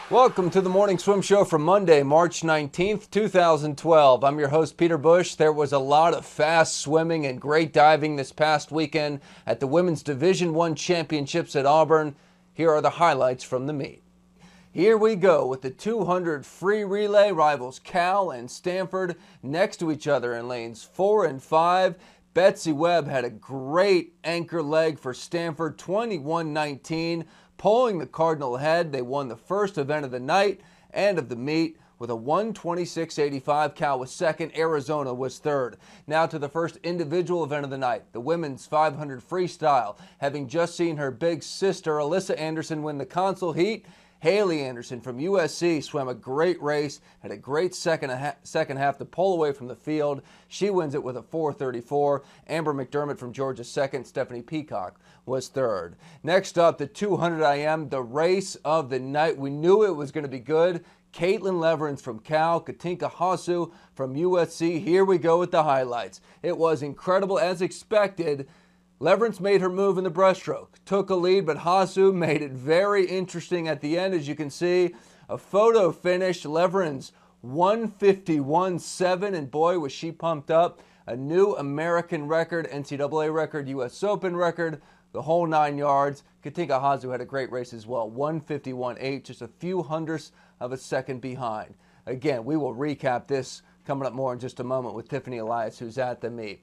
Welcome to the Morning Swim Show for Monday, March 19th, 2012. I'm your host, Peter Busch. There was a lot of fast swimming and great diving this past weekend at the Women's Division I Championships at Auburn. Here are the highlights from the meet. Here we go with the 200 free relay. Rivals Cal and Stanford next to each other in lanes 4 and 5. Betsy Webb had a great anchor leg for Stanford, 21-19. Pulling the Cardinal ahead, they won the first event of the night and of the meet with a 126.85. Cal was second, Arizona was third. Now to the first individual event of the night, the women's 500 freestyle. Having just seen her big sister, Alyssa Anderson, win the console heat, Haley Anderson from USC swam a great race, had a great second half to pull away from the field. She wins it with a 4:34. Amber McDermott from Georgia second. Stephanie Peacock was third. Next up, the 200 IM, the race of the night. We knew it was going to be good. Caitlin Leverins from Cal, Katinka Hasu from USC. Here we go with the highlights. It was incredible as expected. Leverins made her move in the breaststroke, took a lead, but Hasu made it very interesting at the end. As you can see, a photo finish. Leverins 151.7, and boy, was she pumped up. A new American record, NCAA record, US Open record, the whole 9 yards. Katinka Hasu had a great race as well, 151.8, just a few hundredths of a second behind. Again, we will recap this coming up more in just a moment with Tiffany Elias, who's at the meet.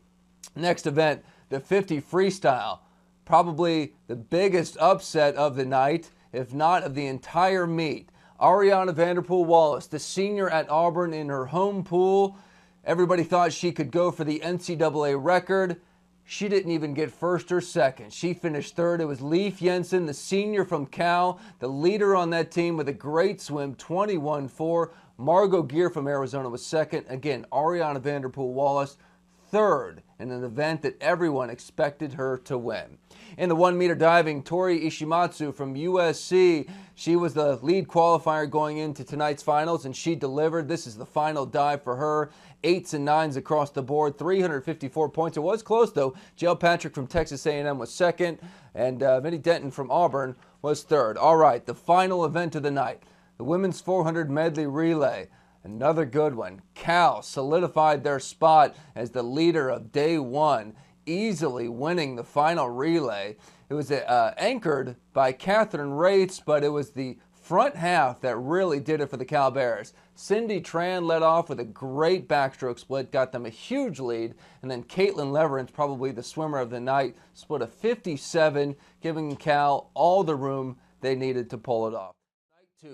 Next event, the 50 freestyle, probably the biggest upset of the night, if not of the entire meet. Ariana Vanderpool-Wallace, the senior at Auburn in her home pool. Everybody thought she could go for the NCAA record. She didn't even get first or second. She finished third. It was Leif Jensen, the senior from Cal, the leader on that team with a great swim, 21.4. Margot Geer from Arizona was second. Again, Ariana Vanderpool-Wallace third in an event that everyone expected her to win. In the 1 meter diving, Tori Ishimatsu from USC, she was the lead qualifier going into tonight's finals, and she delivered. This is the final dive for her. 8s and 9s across the board, 354 points. It was close, though. Jill Patrick from Texas A&M was second, and Vinnie Denton from Auburn was third. All right, the final event of the night, the women's 400 medley relay. Another good one. Cal solidified their spot as the leader of day one, easily winning the final relay. It was anchored by Catherine Rates, but it was the front half that really did it for the Cal Bears. Cindy Tran led off with a great backstroke split, got them a huge lead, and then Caitlin Leverins, probably the swimmer of the night, split a 57, giving Cal all the room they needed to pull it off.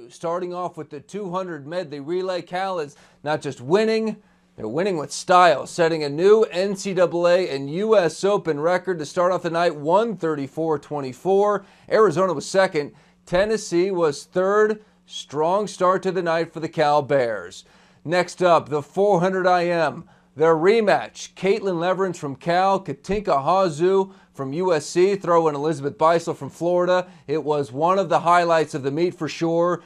Starting off with the 200 medley relay, Cal is not just winning, they're winning with style, setting a new NCAA and US Open record to start off the night, 134.24. Arizona was second, Tennessee was third. Strong start to the night for the Cal Bears. Next up, the 400 IM, their rematch. Caitlin Leverins from Cal, Katinka Hasu from USC, throw in Elizabeth Beisel from Florida. It was one of the highlights of the meet for sure.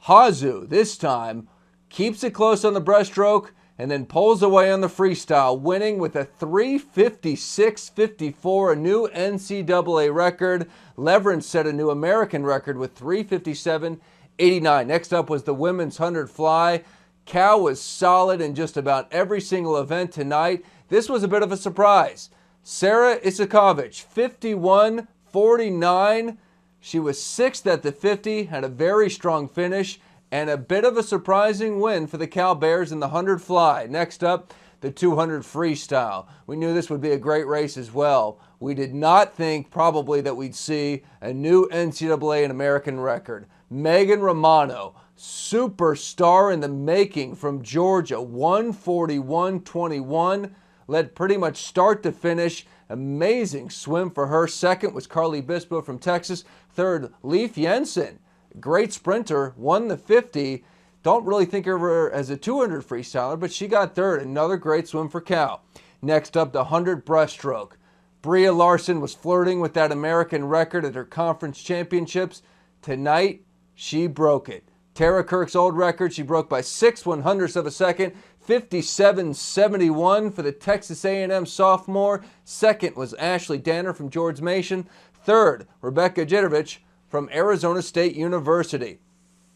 Hasu, this time, keeps it close on the breaststroke and then pulls away on the freestyle, winning with a 3:56.54, a new NCAA record. Leverins set a new American record with 3:57.89. Next up was the women's 100 fly. Cal was solid in just about every single event tonight. This was a bit of a surprise. Sarah Isakovic, 51.49. She was sixth at the 50, had a very strong finish, and a bit of a surprising win for the Cal Bears in the 100 fly. Next up, the 200 freestyle. We knew this would be a great race as well. We did not think probably that we'd see a new NCAA and American record. Megan Romano, superstar in the making from Georgia, 141.21. Led pretty much start to finish. Amazing swim for her. Second was Carly Bispo from Texas. Third, Leif Jensen, great sprinter, won the 50. Don't really think of her as a 200 freestyler, but she got third. Another great swim for Cal. Next up, the 100 breaststroke. Bria Larson was flirting with that American record at her conference championships. Tonight, she broke it. Tara Kirk's old record, she broke by 6/100ths of a second, 57.71 for the Texas A&M sophomore. Second was Ashley Danner from George Mason. Third, Rebecca Jitovich from Arizona State University.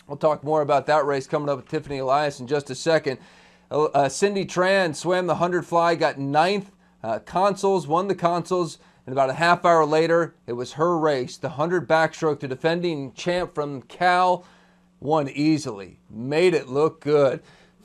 We'll talk more about that race coming up with Tiffany Elias in just a second. Cindy Tran swam the 100 fly, got ninth consols, won the consols, and about a half hour later, it was her race. The 100 backstroke, the defending champ from Cal, won easily. Made it look good.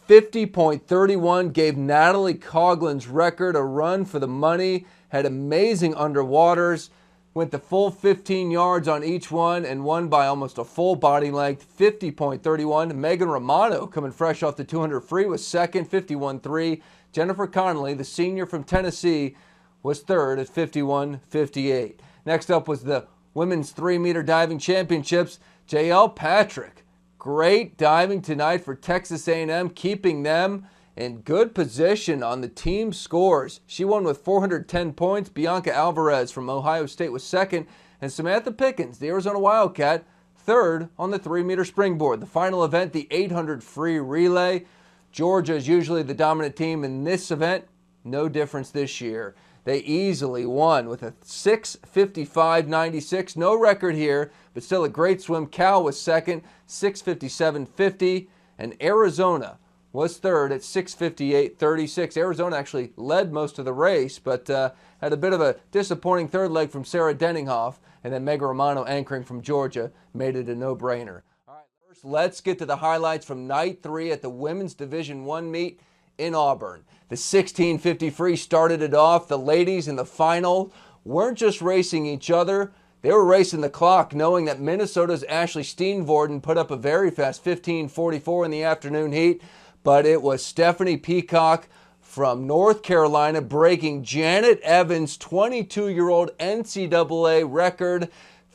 50.31 gave Natalie Coughlin's record a run for the money. Had amazing underwaters. Went the full 15 yards on each one and won by almost a full body length, 50.31. Megan Romano, coming fresh off the 200 free, was second, 51.3. Jennifer Connolly, the senior from Tennessee, was third at 51.58. Next up was the women's 3-meter diving championships. JL Patrick, great diving tonight for Texas A&M, keeping them in good position on the team scores. She won with 410 points. Bianca Alvarez from Ohio State was second, and Samantha Pickens, the Arizona Wildcat, third on the 3-meter springboard. The final event, the 800 free relay. Georgia is usually the dominant team in this event. No difference this year. They easily won with a 6:55.96. No record here, but still a great swim. Cal was second, 6:57.50, and Arizona was third at 6:58.36. Arizona actually led most of the race, but had a bit of a disappointing third leg from Sarah Denninghoff, and then Megan Romano anchoring from Georgia made it a no-brainer. All right, first let's get to the highlights from night 3 at the Women's Division I meet in Auburn. The 16:50 free started it off. The ladies in the final weren't just racing each other, they were racing the clock, knowing that Minnesota's Ashley Steenvorden put up a very fast 15:44 in the afternoon heat. But it was Stephanie Peacock from North Carolina breaking Janet Evans' 22-year-old NCAA record,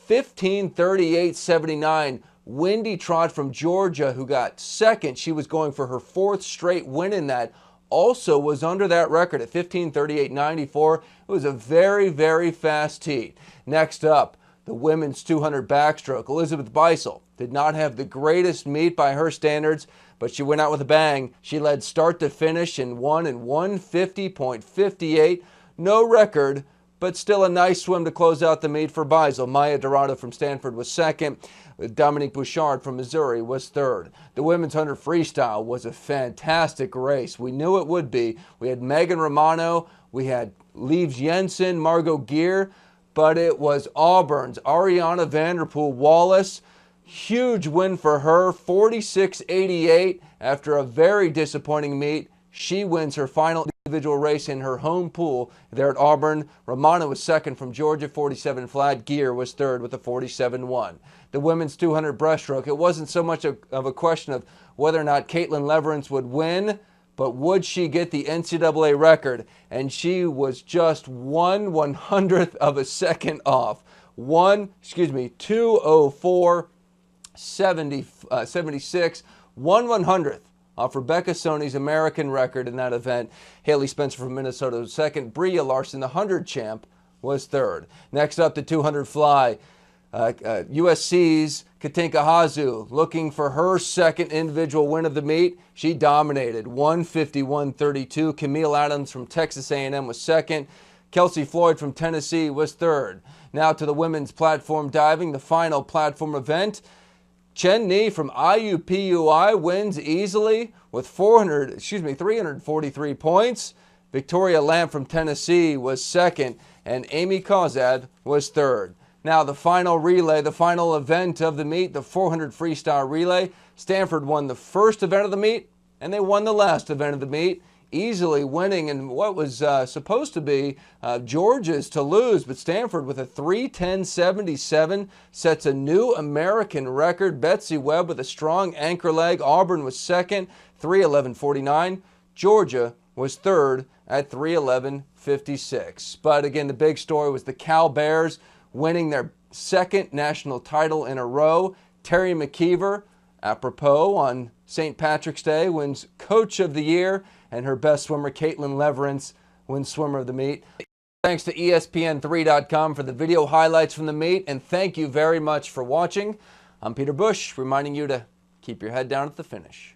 15:38.79. Wendy Trott from Georgia, who got second, she was going for her 4th straight win in that, also was under that record at 15:38.94. It was a very, very fast heat. Next up, the women's 200 backstroke. Elizabeth Beisel did not have the greatest meet by her standards, but she went out with a bang. She led start to finish and won in 150.58. No record, but still a nice swim to close out the meet for Beisel. Maya Dorado from Stanford was second. Dominique Bouchard from Missouri was third. The women's 100 freestyle was a fantastic race. We knew it would be. We had Megan Romano, we had Leaves Jensen, Margot Gear, but it was Auburn's Ariana Vanderpool Wallace. Huge win for her, 46.88 after a very disappointing meet. She wins her final individual race in her home pool there at Auburn. Romano was second from Georgia, 47 flat. Gear was third with a 47.1. The women's 200 breaststroke, it wasn't so much of a question of whether or not Caitlin Leverance would win, but would she get the NCAA record? And she was just 1/100th of a second off. 2:04.76, 1/100th off Rebecca Soni's American record in that event. Haley Spencer from Minnesota was second. Bria Larson, the 100 champ, was third. Next up, the 200 fly. USC's Katinka Hazu looking for her second individual win of the meet. She dominated, 151.32. Camille Adams from Texas A&M was second. Kelsey Floyd from Tennessee was third. Now to the women's platform diving, the final platform event. Chen Ni from IUPUI wins easily with 343 points. Victoria Lamb from Tennessee was second, and Amy Kozad was third. Now the final relay, the final event of the meet, the 400 freestyle relay. Stanford won the first event of the meet, and they won the last event of the meet, easily winning in what was supposed to be Georgia's to lose, but Stanford with a 3:10.77 sets a new American record. Betsy Webb with a strong anchor leg. Auburn was second, 3:11.49. Georgia was third at 3:11.56. But again, the big story was the Cal Bears winning their second national title in a row. Terry McKeever, apropos on St. Patrick's Day, wins Coach of the Year, and her best swimmer, Caitlin Leverance, wins Swimmer of the Meet. Thanks to ESPN3.com for the video highlights from the meet, and thank you very much for watching. I'm Peter Busch, reminding you to keep your head down at the finish.